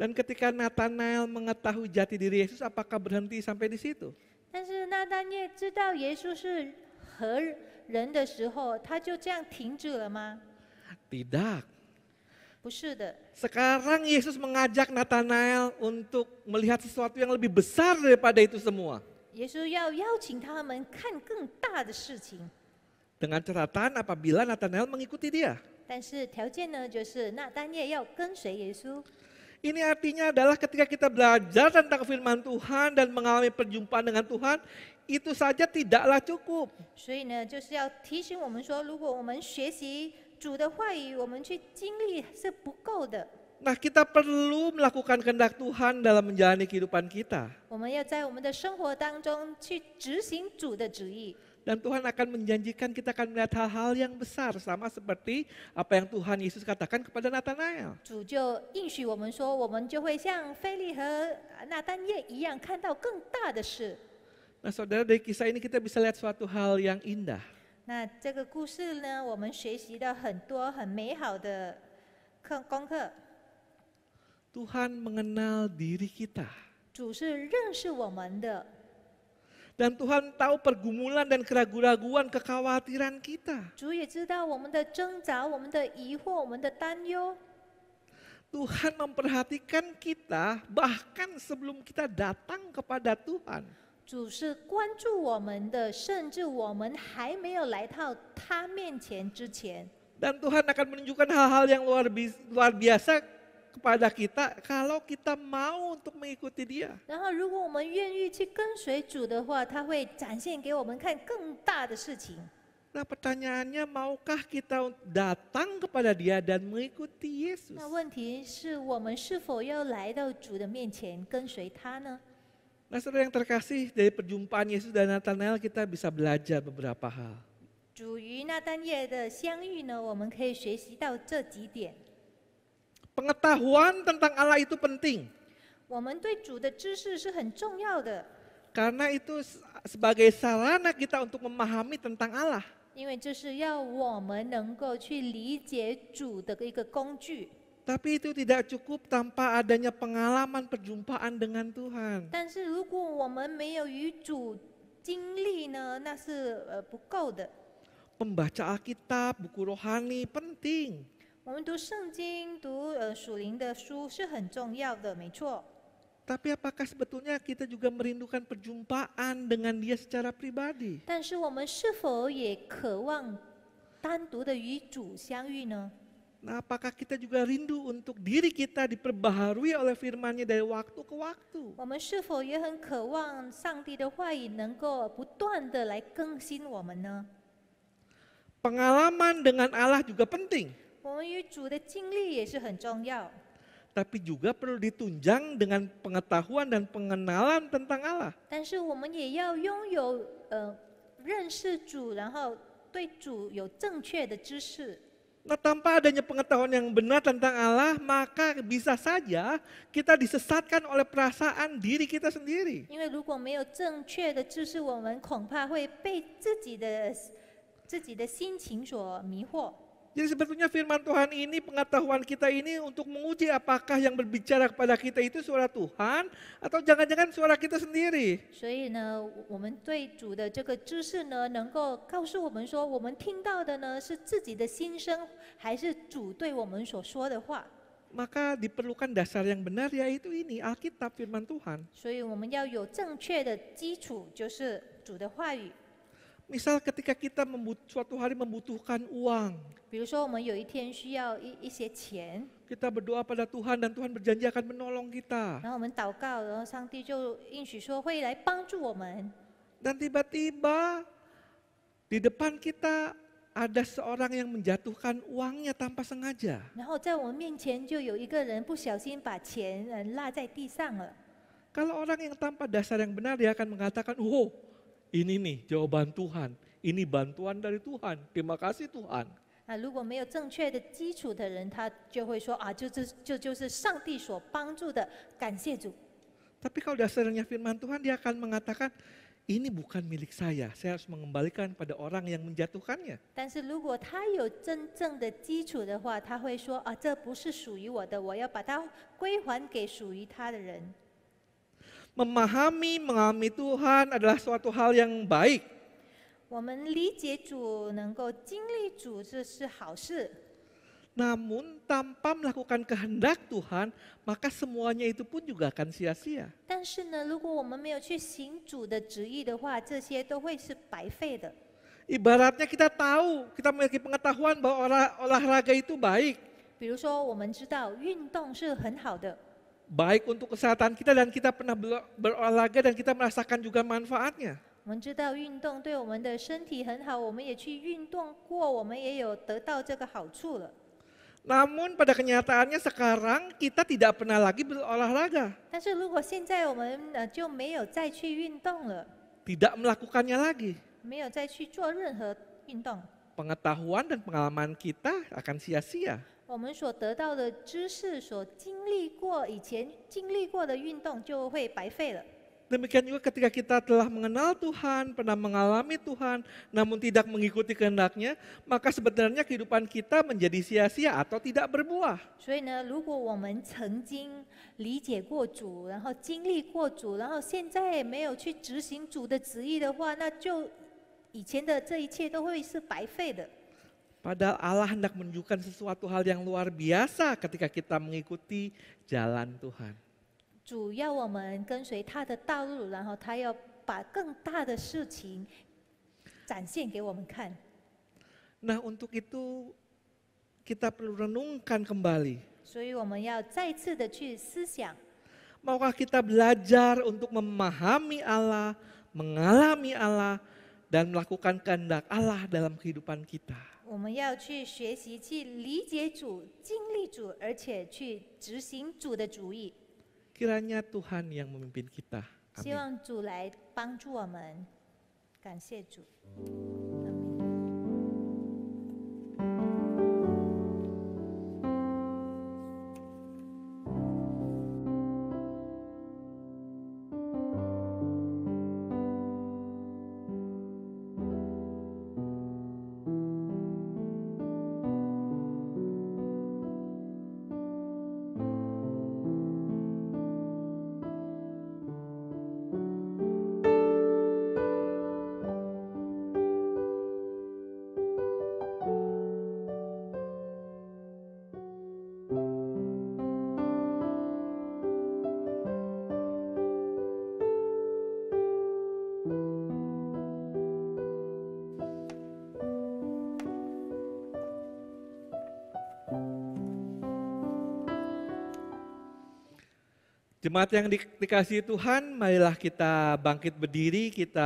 Dan ketika Natanael mengetahui jati diri Yesus, apakah berhenti sampai di situ? 但是那单叶知道耶稣是和人的时候，他就这样停止了吗？ Tidak. 不是的， Sekarang Yesus mengajak Nathanael untuk melihat sesuatu yang lebih besar daripada itu semua. 耶稣要邀请他们看更大的事情， Dengan catatan apabila Nathanael mengikuti dia. 但是条件呢，就是那单页要跟随耶稣。 Ini artinya adalah ketika kita belajar tentang firman Tuhan dan mengalami perjumpaan dengan Tuhan, itu saja tidaklah cukup. 所以呢，就是要提醒我们说，如果我们学习主的话语，我们去经历是不够的。 Nah, kita perlu melakukan kehendak Tuhan dalam menjalani kehidupan kita. 我们要在我们的生活当中去执行主的旨意。 Dan Tuhan akan menjanjikan kita akan melihat hal-hal yang besar, sama seperti apa yang Tuhan Yesus katakan kepada Nathanael. 主就应许我们说，我们就会像腓利和那单页一样，看到更大的事。 Nah, saudara, dari kisah ini kita bisa lihat suatu hal yang indah. 那这个故事呢，我们学习到很多很美好的功课。 Tuhan mengenal diri kita. 主是认识我们的， Dan Tuhan tahu pergumulan dan keraguan-raguan, kekhawatiran kita. 主也知道我们的挣扎、我们的疑惑、我们的担忧。 Tuhan memperhatikan kita bahkan sebelum kita datang kepada Tuhan. 主是关注我们的，甚至我们还没有来到他面前之前。 Dan Tuhan akan menunjukkan hal-hal yang luar biasa kepada kita kalau kita mau untuk mengikuti Dia. 然后，如果我们愿意去跟随主的话，他会展现给我们看更大的事情。 Nah, pertanyaannya, maukah kita datang kepada Dia dan mengikuti Yesus? 那问题是我们是否要来到主的面前跟随他呢？ Nah, saudara yang terkasih, dari perjumpaan Yesus dan Nathanael kita bisa belajar beberapa hal. 主与那单页的相遇呢，我们可以学习到这几点。 Pengetahuan tentang Allah itu penting. 我们对主的知识是很重要的， Karena itu sebagai sarana kita untuk memahami tentang Allah. 因为这是要我们能够去理解主的一个工具。 Tapi itu tidak cukup tanpa adanya pengalaman perjumpaan dengan Tuhan. 但是如果我们没有与主经历呢，那是不够的。 Membaca Alkitab, buku rohani penting. 我们读圣经、读属灵的书是很重要的，没错。 Tapi apakah sebetulnya kita juga merindukan perjumpaan dengan Dia secara pribadi? 但是我们是否也渴望单独的与主相遇呢？ Nah, apakah kita juga rindu untuk diri kita diperbaharui oleh firman-Nya dari waktu ke waktu? 我们是否也很渴望上帝的话语能够不断的来更新我们呢？ Pengalaman dengan Allah juga penting, 我们与主的经历也是很重要， tapi juga perlu ditunjang dengan pengetahuan dan pengenalan tentang Allah. 但是我们也要拥有认识主，然后对主有正确的知识。 Nah, tanpa adanya pengetahuan yang benar tentang Allah, maka bisa saja kita disesatkan oleh perasaan diri kita sendiri. 因为如果没有正确的知识，我们恐怕会被自己的心情所迷惑。 Jadi sebetulnya firman Tuhan ini, pengetahuan kita ini untuk menguji apakah yang berbicara kepada kita itu suara Tuhan atau jangan-jangan suara kita sendiri. 所以呢，我们对主的这个知识呢，能够告诉我们说，我们听到的呢是自己的心声，还是主对我们所说的话？ Maka diperlukan dasar yang benar, yaitu ini Alkitab, firman Tuhan. 所以我们要有正确的基础，就是主的话语。 Misal ketika kita suatu hari membutuhkan uang, 比如说，我们有一天需要一些钱， kita berdoa pada Tuhan dan Tuhan berjanji akan menolong kita. 然后我们祷告，然后上帝就应许说会来帮助我们。 Dan tiba-tiba di depan kita ada seorang yang menjatuhkan uangnya tanpa sengaja. 然后在我们面前就有一个人不小心把钱落在地上了。 Kalau orang yang tanpa dasar yang benar, dia akan mengatakan, oh ini nih jawaban Tuhan, ini bantuan dari Tuhan, terima kasih Tuhan. 那如果没有正确的基础的人，他就会说啊，这就是上帝所帮助的，感谢主。 Tapi kalau dasarnya firman Tuhan, dia akan mengatakan, ini bukan milik saya harus mengembalikan pada orang yang menjatuhkannya. 但是如果他有真正的基础的话，他会说啊，这不是属于我的，我要把它归还给属于他的人。 Memahami, mengalami Tuhan adalah suatu hal yang baik. 我们理解主，能够经历主，这是好事。 Namun tanpa melakukan kehendak Tuhan, maka semuanya itu pun juga akan sia-sia. 但是呢，如果我们没有去行主的旨意的话，这些都会是白费的。 Ibaratnya kita tahu, kita memiliki pengetahuan bahwa olahraga itu baik. 比如说，我们知道运动是很好的， Baik untuk kesehatan kita dan kita pernah berolahraga dan kita merasakan juga manfaatnya. 我们知道运动对我们的身体很好，我们也去运动过，我们也有得到这个好处了。 Namun pada kenyataannya sekarang kita tidak pernah lagi berolahraga. 但是如果现在我们就没有再去运动了， Tidak melakukannya lagi. 没有再去做任何运动， Pengetahuan dan pengalaman kita akan sia-sia. 我们所得到的知识、所经历过以前经历过的运动就会白费了。 Demikian juga ketika kita telah mengenal Tuhan, pernah mengalami Tuhan, namun tidak mengikuti kehendak-Nya, maka sebenarnya kehidupan kita menjadi sia-sia atau tidak berbuah. 所以呢，如果我们曾经理解过主，然后经历过主，然后现在没有去执行主的旨意的话，那就以前的这一切都会是白费的。 Padahal Allah hendak menunjukkan sesuatu hal yang luar biasa ketika kita mengikuti jalan Tuhan. 主要我们跟随他的道路，然后他要把更大的事情展现给我们看。 Nah, untuk itu kita perlu renungkan kembali. 所以我们要再次的去思想， Maukah kita belajar untuk memahami Allah, mengalami Allah, dan melakukan kehendak Allah dalam kehidupan kita. 我们要去学习去理解主、经历主，而且去执行主的主意。 Kiranya Tuhan yang memimpin kita. 希 Amin. 望主来帮助我们，感谢主。 Jemaat yang dikasihi Tuhan, marilah kita bangkit berdiri, kita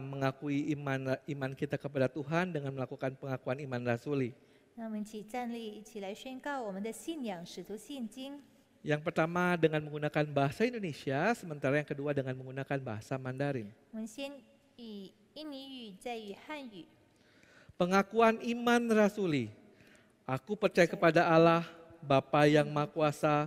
mengakui iman kita kepada Tuhan dengan melakukan pengakuan iman rasuli. 那我们一起站立，一起来宣告我们的信仰——使徒信经。 Yang pertama dengan menggunakan bahasa Indonesia, sementara yang kedua dengan menggunakan bahasa Mandarin. 我们先以印尼语，再以汉语。 Pengakuan iman rasuli. Aku percaya kepada Allah, Bapa yang Maha Kuasa,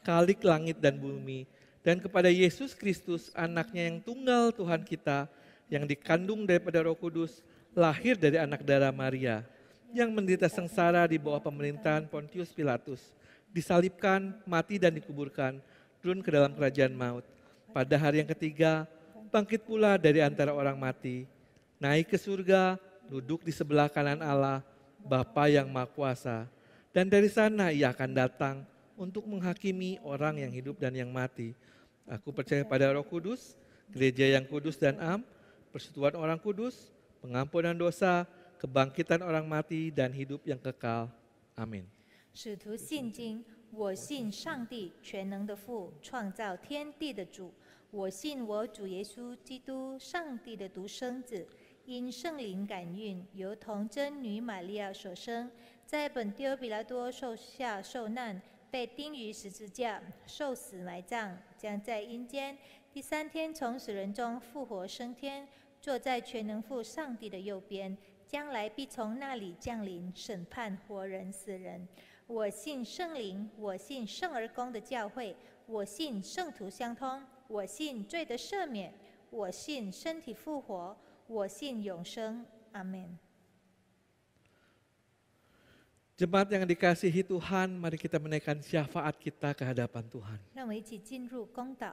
Khalik langit dan bumi, dan kepada Yesus Kristus, anaknya yang tunggal Tuhan kita, yang dikandung daripada Roh Kudus, lahir dari anak darah Maria, yang menderita sengsara di bawah pemerintahan Pontius Pilatus, disalibkan, mati dan dikuburkan, turun ke dalam kerajaan maut. Pada hari yang ketiga, bangkit pula dari antara orang mati, naik ke surga, duduk di sebelah kanan Allah, Bapa yang Maha Kuasa, dan dari sana ia akan datang untuk menghakimi orang yang hidup dan yang mati. Aku percaya pada Roh Kudus, gereja yang kudus dan am, persekutuan orang kudus, pengampunan dosa, kebangkitan orang mati dan hidup yang kekal. Amin. 使徒信经，我信上帝全能的父，创造天地的主。我信我主耶稣基督，上帝的独生子，因圣灵感孕，由童真女玛利亚所生，在本丢比拉多受下受难，被钉于十字架，受死埋葬，将在阴间，第三天从死人中复活升天，坐在全能父上帝的右边，将来必从那里降临审判活人死人。我信圣灵，我信圣而公的教会，我信圣徒相通，我信罪的赦免，我信身体复活，我信永生。阿门。 Jemaat yang dikasihi Tuhan, mari kita menaikkan syafaat kita ke hadapan Tuhan. 让我们一起进入公祷。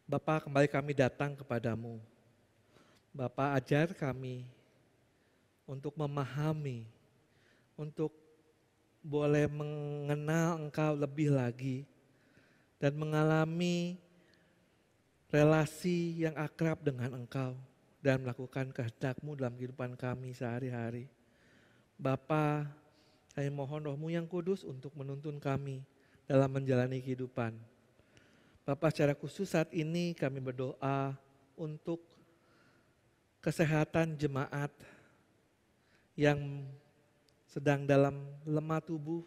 Bapa, kembali kami datang kepadamu. Bapa, ajar kami untuk memahami, untuk boleh mengenal Engkau lebih lagi dan mengalami relasi yang akrab dengan Engkau dan melakukan kehendak-Mu dalam kehidupan kami sehari-hari. Bapa, kami mohon Roh-Mu yang kudus untuk menuntun kami dalam menjalani kehidupan. Bapa, secara khusus saat ini kami berdoa untuk kesehatan jemaat yang sedang dalam lemah tubuh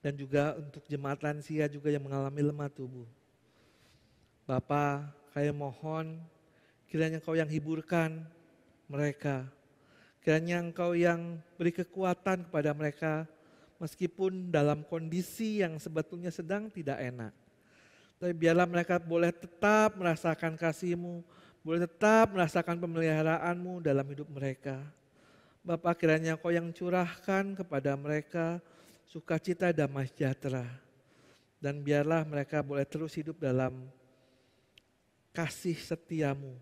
dan juga untuk jemaat lansia juga yang mengalami lemah tubuh. Bapa, kami mohon kiranya Engkau yang hiburkan mereka. Kiranya Engkau yang beri kekuatan kepada mereka meskipun dalam kondisi yang sebetulnya sedang tidak enak. Tapi biarlah mereka boleh tetap merasakan kasih-Mu, boleh tetap merasakan pemeliharaanmu dalam hidup mereka. Bapa, kiranya Engkau yang curahkan kepada mereka sukacita damai sejahtera. Dan biarlah mereka boleh terus hidup dalam kasih setia-Mu.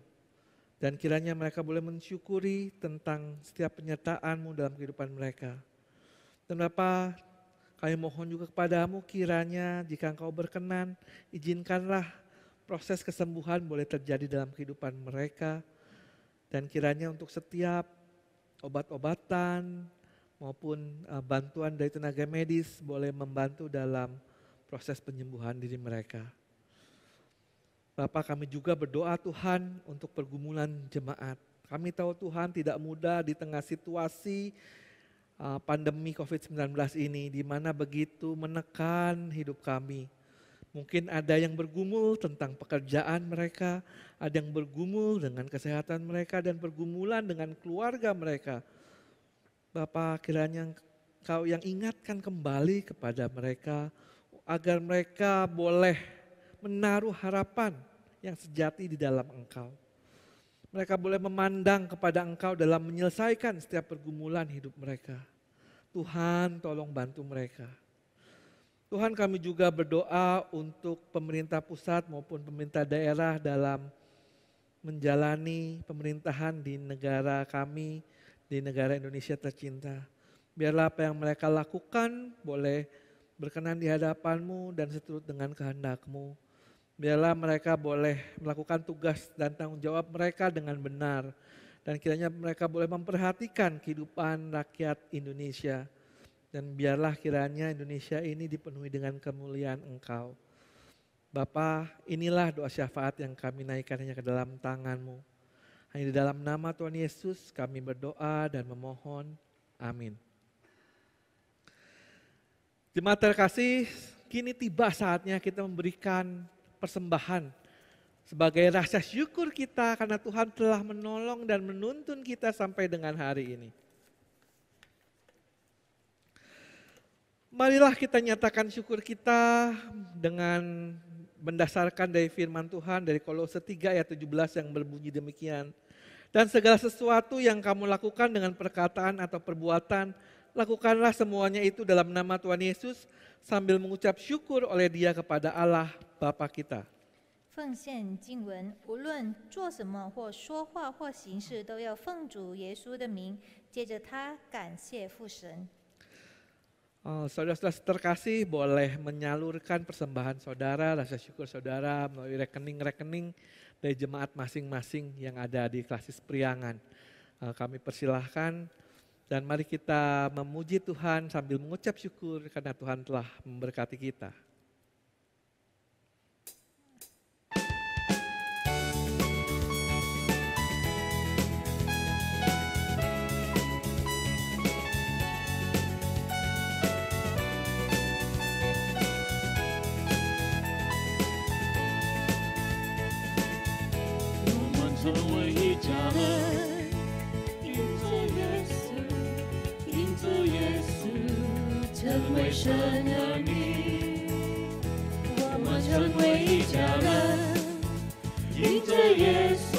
Dan kiranya mereka boleh mensyukuri tentang setiap penyertaan-Mu dalam kehidupan mereka. Dan Bapa, kami mohon juga kepadamu kiranya jika Engkau berkenan, izinkanlah proses kesembuhan boleh terjadi dalam kehidupan mereka. Dan kiranya untuk setiap obat-obatan maupun bantuan dari tenaga medis boleh membantu dalam proses penyembuhan diri mereka. Bapak, kami juga berdoa Tuhan untuk pergumulan jemaat. Kami tahu Tuhan tidak mudah di tengah situasi pandemi COVID-19 ini, di mana begitu menekan hidup kami. Mungkin ada yang bergumul tentang pekerjaan mereka, ada yang bergumul dengan kesehatan mereka dan pergumulan dengan keluarga mereka. Bapak, kiranya Engkau yang ingatkan kembali kepada mereka agar mereka boleh menaruh harapan yang sejati di dalam Engkau. Mereka boleh memandang kepada Engkau dalam menyelesaikan setiap pergumulan hidup mereka. Tuhan, tolong bantu mereka. Tuhan, kami juga berdoa untuk pemerintah pusat maupun pemerintah daerah dalam menjalani pemerintahan di negara kami, di negara Indonesia tercinta. Biarlah apa yang mereka lakukan boleh berkenan di hadapan-Mu dan seturut dengan kehendak-Mu. Biarlah mereka boleh melakukan tugas dan tanggung jawab mereka dengan benar. Dan kiranya mereka boleh memperhatikan kehidupan rakyat Indonesia. Dan biarlah kiranya Indonesia ini dipenuhi dengan kemuliaan Engkau. Bapa, inilah doa syafaat yang kami naikkan hanya ke dalam tangan-Mu. Hanya di dalam nama Tuhan Yesus kami berdoa dan memohon. Amin. Jemaat terkasih, kini tiba saatnya kita memberikan persembahan sebagai rasa syukur kita karena Tuhan telah menolong dan menuntun kita sampai dengan hari ini. Marilah kita nyatakan syukur kita dengan mendasarkan dari firman Tuhan dari Kolose 3 ayat 17 yang berbunyi demikian. Dan segala sesuatu yang kamu lakukan dengan perkataan atau perbuatan, lakukanlah semuanya itu dalam nama Tuhan Yesus sambil mengucap syukur oleh Dia kepada Allah Bapa kita. 奉献经文，无论做什么或说话或行事，都要奉主耶稣的名，接着他感谢父神。 Saudara-saudara terkasih boleh menyalurkan persembahan saudara, rasa syukur saudara melalui rekening-rekening dari jemaat masing-masing yang ada di Klasis Priangan. Kami persilahkan dan mari kita memuji Tuhan sambil mengucap syukur karena Tuhan telah memberkati kita.神的名，我们成为一家人，因着耶稣，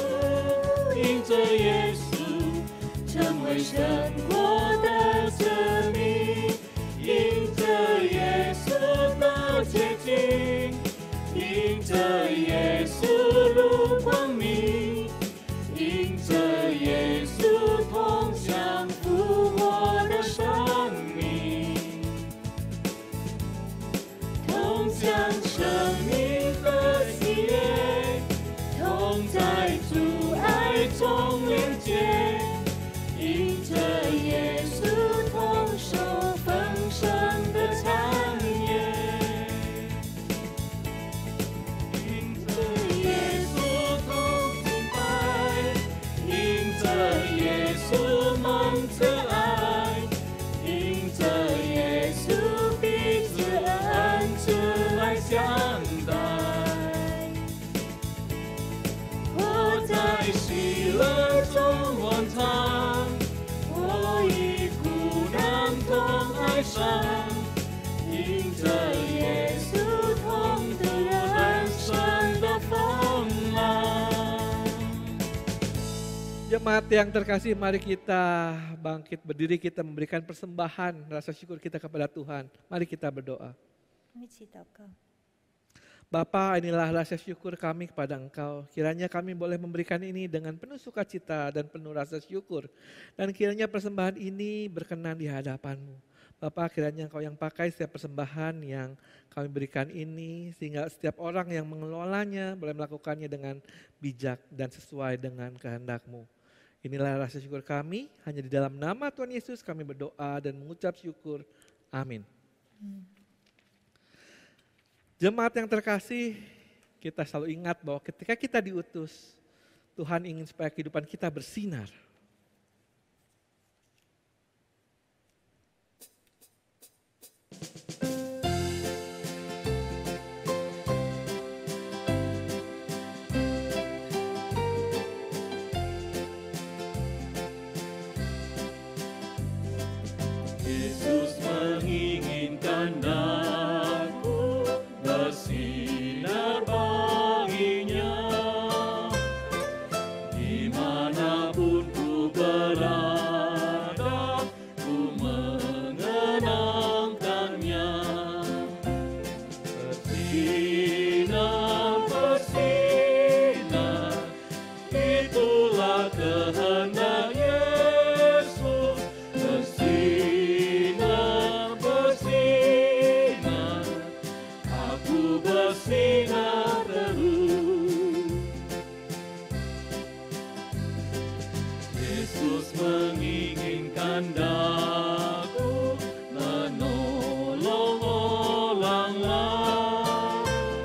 因着耶稣，成为神国的子民，因着耶稣的洁净，因着耶稣如光明，因着享生命和喜悦，同在主爱中连结，因着耶稣同受丰盛的产业，因着耶稣同敬拜，因着耶稣蒙慈爱，因着耶稣彼此恩慈来相待，活在喜乐中欢唱，我与苦难同哀伤，因着耶稣同得人生的风浪。 Jemaat yang terkasih, mari kita bangkit berdiri, kita memberikan persembahan rasa syukur kita kepada Tuhan. Mari kita berdoa. 一起祷告。 Bapa, inilah rasa syukur kami kepada Engkau. Kiranya kami boleh memberikan ini dengan penuh sukacita dan penuh rasa syukur. Dan kiranya persembahan ini berkenan di hadapan-Mu. Bapa, kiranya Engkau yang pakai setiap persembahan yang kami berikan ini, sehingga setiap orang yang mengelolanya boleh melakukannya dengan bijak dan sesuai dengan kehendak-Mu. Inilah rasa syukur kami, hanya di dalam nama Tuhan Yesus kami berdoa dan mengucap syukur. Amin. Jemaat yang terkasih, kita selalu ingat bahwa ketika kita diutus, Tuhan ingin supaya kehidupan kita bersinar. Yesus menginginkan aku bersinar baginya, dimanapun ku berada, ku mengenangkannya. Bersinar, bersinar, itulah kehendak Yesus. Bersinar, bersinar, aku bersinar terus. Yesus menginginkan daku menolong orang lain,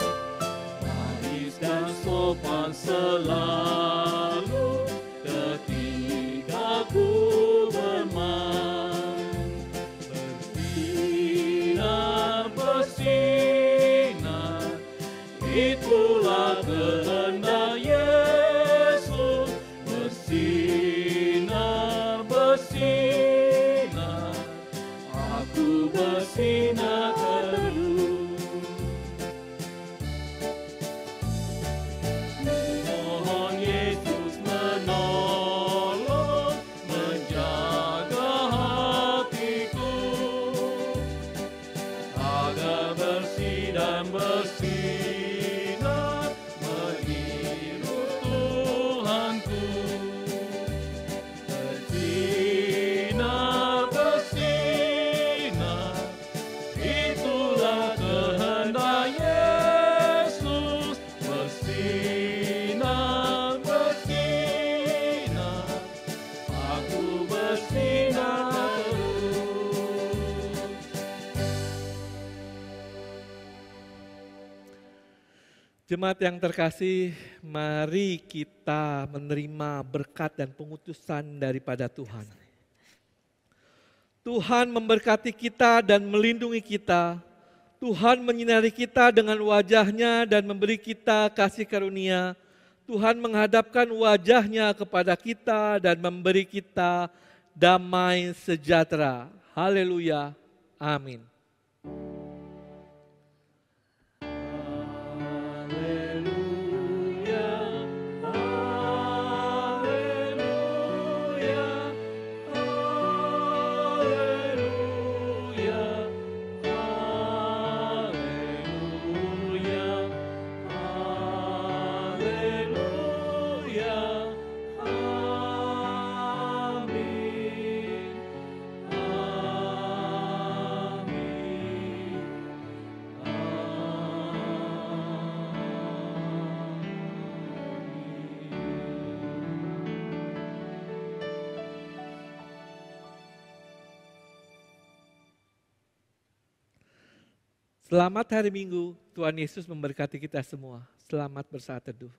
manis dan sopan selalu ketika ku bermain. Bersinar, bersinar, itulah kehendak Yesus. Bersinar, bersinar, aku bersinar terus. Mohon Yesus menolong, menjaga hatiku, agar bersih dan bersinar menurut Tuhanku. Bersinar, bersinar, itulah kehendak Yesus. Bersinar, bersinar, aku bersinar terus. Jemaat yang terkasih, mari kita menerima berkat dan pengutusan daripada Tuhan. Tuhan memberkati kita dan melindungi kita. Tuhan menyinari kita dengan wajah-Nya dan memberi kita kasih karunia. Tuhan menghadapkan wajah-Nya kepada kita dan memberi kita damai sejahtera. Haleluya. Amin. Amin. Selamat hari Minggu, Tuhan Yesus memberkati kita semua. Selamat bersaat teduh.